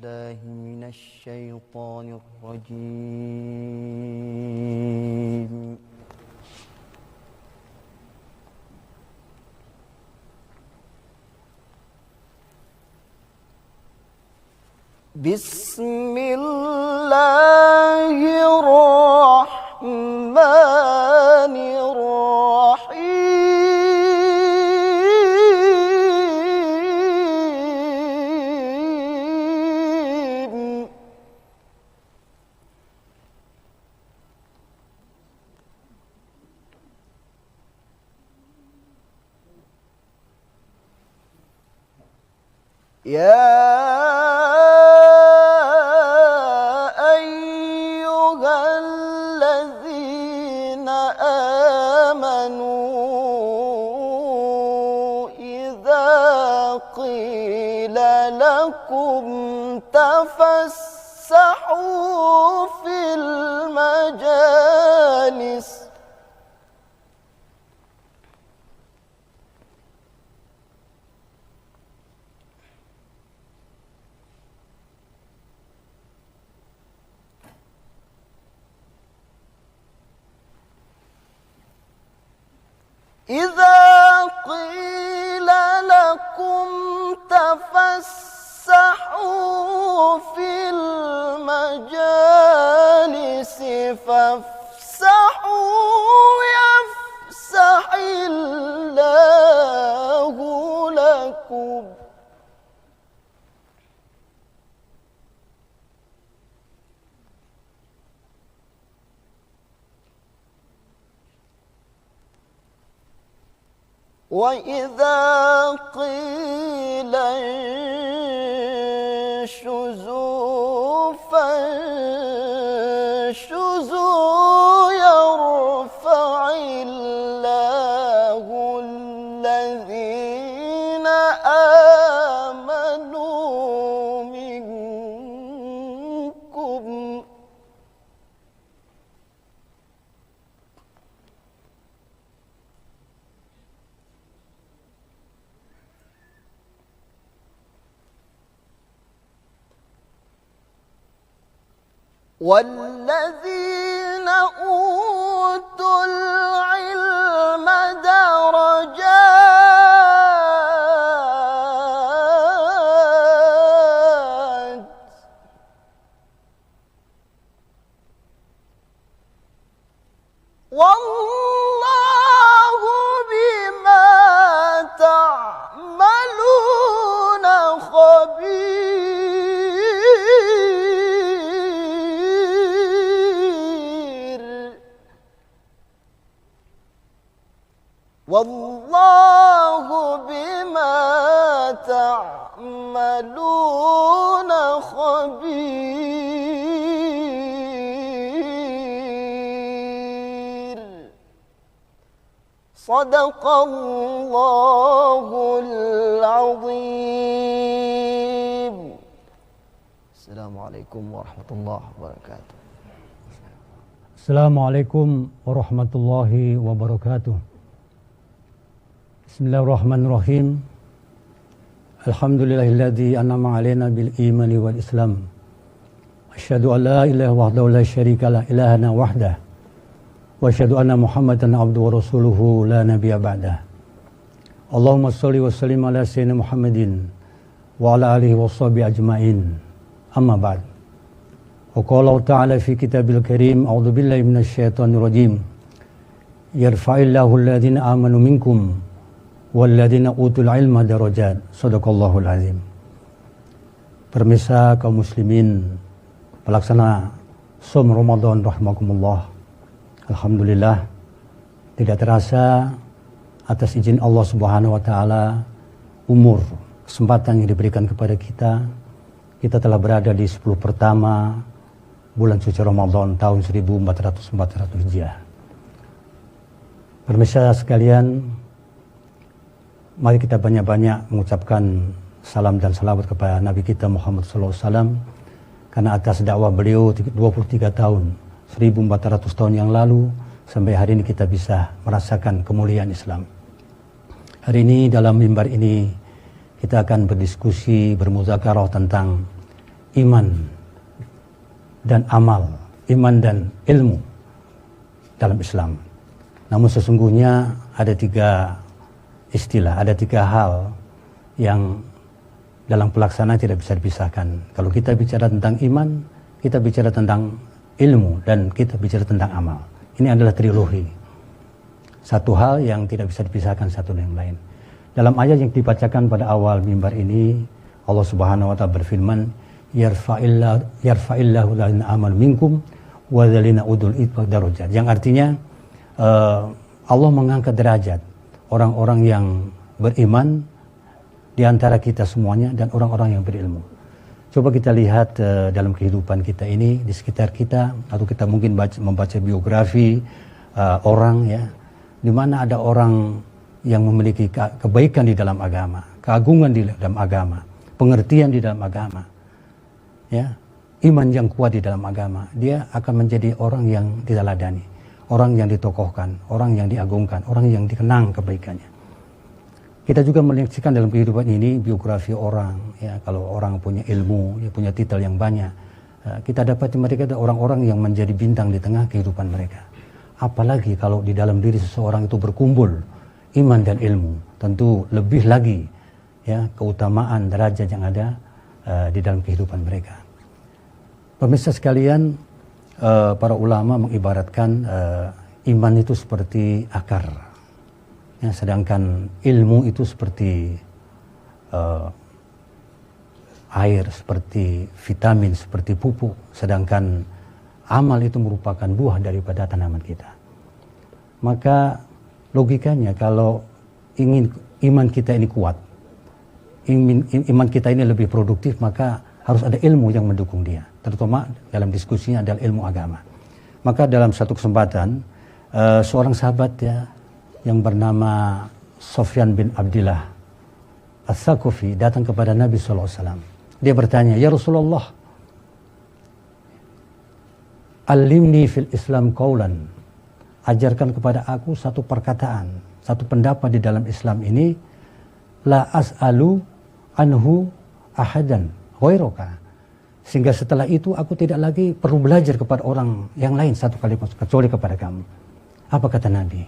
بالله من الشيطان الرجيم بسم الله الرحمن الرحيم يا قيل لكم تفسحوا في المجالس إذا قيل لكم تفسحوا في المجالس فافسحوا يفسح الله لكم وإذا قيل انشزوا فانشزوا يرفع الله الذين آمنوا منكم والذين أوتوا العلم درجات والله بما تعملون خبير والله بما تعملون خبير صدق الله العظيم السلام عليكم ورحمة الله وبركاته Assalamualaikum warahmatullahi wabarakatuh. Bismillahirrahmanirrahim. Alhamdulillahilladzi an'ama 'alaina bil imani wal islam. Asyhadu an la ilaha wahdahu la syarika la ilahana wahdah. Wa asyhadu anna Muhammadan abduhu wa rasuluhu la nabiyya ba'dah. Allahumma shalli wa sallim ala sayyidina Muhammadin wa ala alihi washabihi ajmain. Amma ba'd. Wa qala ta'ala fi kitabil karim a'udzu billahi minasyaitonir rajim. Yarfa'illahu alladhina amanu minkum walladzina utul ilma darajat. Shadaqallahul azim. Pemirsa kaum muslimin, pelaksana Shaum Ramadan rahimakumullah. Alhamdulillah, tidak terasa atas izin Allah Subhanahu wa taala, umur, kesempatan yang diberikan kepada kita telah berada di 10 pertama bulan suci Ramadan tahun 1444 Hijriah. Pemirsa sekalian, mari kita banyak-banyak mengucapkan salam dan salawat kepada Nabi kita Muhammad SAW, karena atas dakwah beliau 23 tahun, 1400 tahun yang lalu sampai hari ini kita bisa merasakan kemuliaan Islam. Hari ini dalam mimbar ini kita akan berdiskusi, bermuzakarah tentang iman dan amal, iman dan ilmu dalam Islam. Namun sesungguhnya ada 3 istilah, ada 3 hal yang dalam pelaksanaan tidak bisa dipisahkan. Kalau kita bicara tentang iman, kita bicara tentang ilmu, dan kita bicara tentang amal. Ini adalah trilogi. Satu hal yang tidak bisa dipisahkan satu dengan yang lain. Dalam ayat yang dibacakan pada awal mimbar ini, Allah Subhanahu wa taala berfirman, yarfa'illahu ladzina amanu minkum wa dzalina udul itbaq darajat. Yang artinya Allah mengangkat derajat orang-orang yang beriman di antara kita semuanya dan orang-orang yang berilmu. Coba kita lihat dalam kehidupan kita ini, di sekitar kita, atau kita mungkin membaca biografi orang ya, di mana ada orang yang memiliki kebaikan di dalam agama, keagungan di dalam agama, pengertian di dalam agama, ya, iman yang kuat di dalam agama, dia akan menjadi orang yang diteladani, orang yang ditokohkan, orang yang diagungkan, orang yang dikenang kebaikannya. Kita juga menyaksikan dalam kehidupan ini biografi orang, ya, kalau orang punya ilmu, ya, punya titel yang banyak, kita dapati mereka ada orang-orang yang menjadi bintang di tengah kehidupan mereka. Apalagi kalau di dalam diri seseorang itu berkumpul iman dan ilmu, tentu lebih lagi ya keutamaan derajat yang ada di dalam kehidupan mereka. Pemirsa sekalian, para ulama mengibaratkan iman itu seperti akar. Ya, sedangkan ilmu itu seperti air, seperti vitamin, seperti pupuk. Sedangkan amal itu merupakan buah daripada tanaman kita. Maka logikanya kalau ingin iman kita ini kuat, iman kita ini lebih produktif, maka harus ada ilmu yang mendukung dia. Terutama dalam diskusinya adalah ilmu agama. Maka dalam satu kesempatan, seorang sahabat ya, yang bernama Sofyan bin Abdillah As-Sakufi datang kepada Nabi SAW. Dia bertanya, "Ya Rasulullah, alimni fil Islam qaulan." Ajarkan kepada aku satu perkataan, satu pendapat di dalam Islam ini, la as'alu anhu ahadan ghairaka. Sehingga setelah itu aku tidak lagi perlu belajar kepada orang yang lain satu kali kecuali kepada kamu. Apa kata Nabi?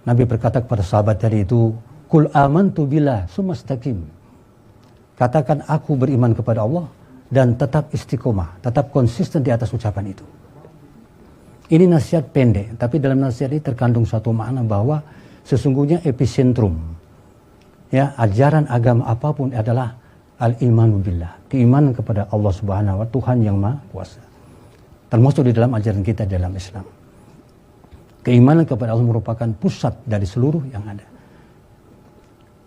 Nabi berkata kepada sahabat tadi itu, "Qul amantu billah tsumastaqim." Katakan aku beriman kepada Allah dan tetap istiqomah, tetap konsisten di atas ucapan itu. Ini nasihat pendek, tapi dalam nasihat ini terkandung satu makna bahwa sesungguhnya epicentrum ya ajaran agama apapun adalah al-imanu billah, keimanan kepada Allah Subhanahu wa taala, Tuhan yang Maha Kuasa. Termasuk di dalam ajaran kita dalam Islam. Keimanan kepada Allah merupakan pusat dari seluruh yang ada.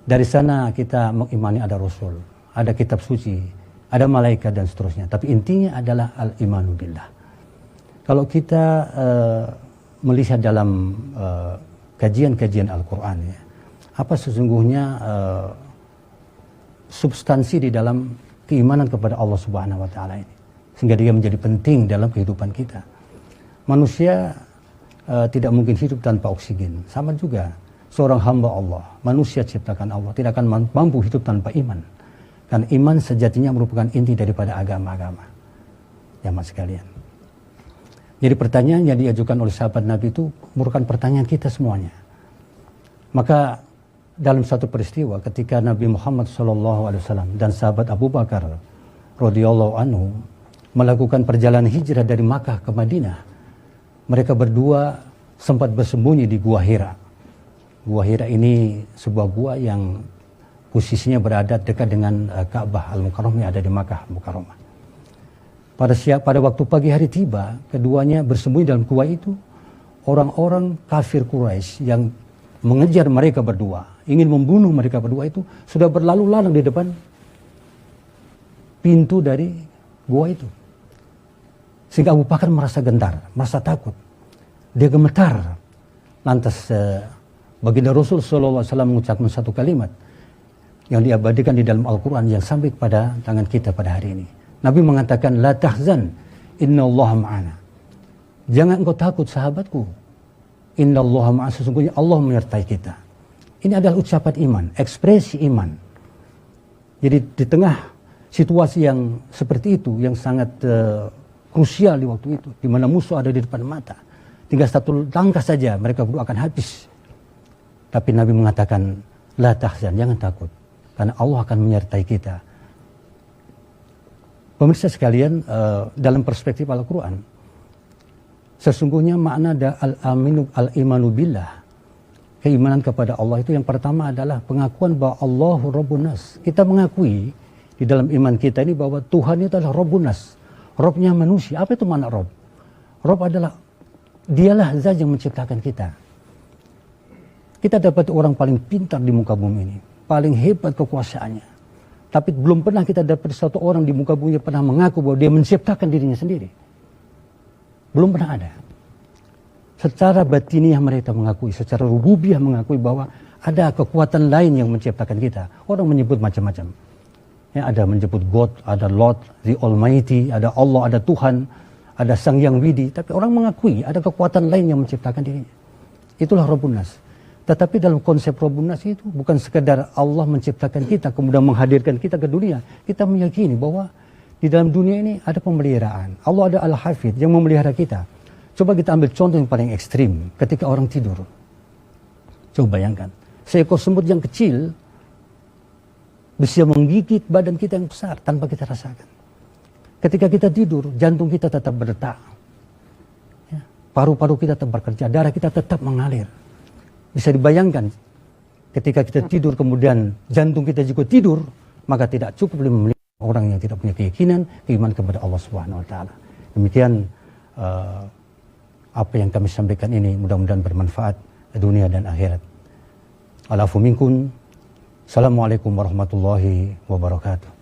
Dari sana kita mengimani ada Rasul, ada kitab suci, ada malaikat dan seterusnya. Tapi intinya adalah al-imanu billah. Kalau kita melihat dalam kajian-kajian Al-Quran, ya, apa sesungguhnya substansi di dalam keimanan kepada Allah Subhanahu wa taala ini, sehingga dia menjadi penting dalam kehidupan kita. Manusia tidak mungkin hidup tanpa oksigen. Sama juga seorang hamba Allah, manusia ciptakan Allah, tidak akan mampu hidup tanpa iman. Karena iman sejatinya merupakan inti daripada agama-agama. Jamaah sekalian. Jadi pertanyaan yang diajukan oleh sahabat Nabi itu merupakan pertanyaan kita semuanya. Maka dalam satu peristiwa ketika Nabi Muhammad SAW dan sahabat Abu Bakar radhiyallahu anhu melakukan perjalanan hijrah dari Makkah ke Madinah, mereka berdua sempat bersembunyi di Gua Hira. Gua Hira ini sebuah gua yang posisinya berada dekat dengan Ka'bah Al-Mukarramah yang ada di Makkah Al-Mukarramah. Pada waktu pagi hari tiba, keduanya bersembunyi dalam gua itu. Orang-orang kafir Quraisy yang mengejar mereka berdua, ingin membunuh mereka berdua itu sudah berlalu lalang di depan pintu dari gua itu. Sehingga Abu Bakar merasa gentar, merasa takut. Dia gemetar. Lantas baginda Rasul SAW mengucapkan satu kalimat yang diabadikan di dalam Al-Quran yang sampai kepada tangan kita pada hari ini. Nabi mengatakan, "La tahzan, innallaha ma'ana." Jangan engkau takut sahabatku. Innallaha ma'ana, sesungguhnya Allah menyertai kita. Ini adalah ucapan iman, ekspresi iman. Jadi di tengah situasi yang seperti itu, yang sangat krusial di waktu itu, di mana musuh ada di depan mata. Tinggal satu langkah saja mereka berdua akan habis. Tapi Nabi mengatakan, la tahzan, jangan takut, karena Allah akan menyertai kita. Pemirsa sekalian, dalam perspektif Al-Quran, sesungguhnya makna al-imanu billah, keimanan kepada Allah itu yang pertama adalah pengakuan bahwa Allahu Rabbun Nas. Kita mengakui di dalam iman kita ini bahwa Tuhan itu adalah Rabbun Nas, Rabbnya manusia. Apa itu makna Rabb? Rabb adalah dialah zat yang menciptakan kita. Kita dapat orang paling pintar di muka bumi ini, paling hebat kekuasaannya. Tapi belum pernah kita dapat satu orang di muka bumi yang pernah mengaku bahwa dia menciptakan dirinya sendiri. Belum pernah ada. Secara batiniah mereka mengakui, secara rububiyah mengakui bahwa ada kekuatan lain yang menciptakan kita. Orang menyebut macam-macam. Ya, ada menyebut God, ada Lord, the Almighty, ada Allah, ada Tuhan, ada Sang Yang Widi. Tapi orang mengakui ada kekuatan lain yang menciptakan dirinya. Itulah Rabbun Nas. Tetapi dalam konsep Rabbun Nas itu bukan sekedar Allah menciptakan kita, kemudian menghadirkan kita ke dunia. Kita meyakini bahwa di dalam dunia ini ada pemeliharaan. Allah ada Al-Hafidh yang memelihara kita. Coba kita ambil contoh yang paling ekstrim. Ketika orang tidur. Coba bayangkan. Seekor semut yang kecil bisa menggigit badan kita yang besar tanpa kita rasakan. Ketika kita tidur, jantung kita tetap berdetak. Ya, paru-paru kita tetap bekerja, darah kita tetap mengalir. Bisa dibayangkan, ketika kita tidur kemudian jantung kita juga tidur, maka tidak cukup melihat orang yang tidak punya keyakinan, keimanan kepada Allah Subhanahu Wa Taala. Demikian apa yang kami sampaikan ini mudah-mudahan bermanfaat dunia dan akhirat. Alafu minkum. Assalamualaikum warahmatullahi wabarakatuh.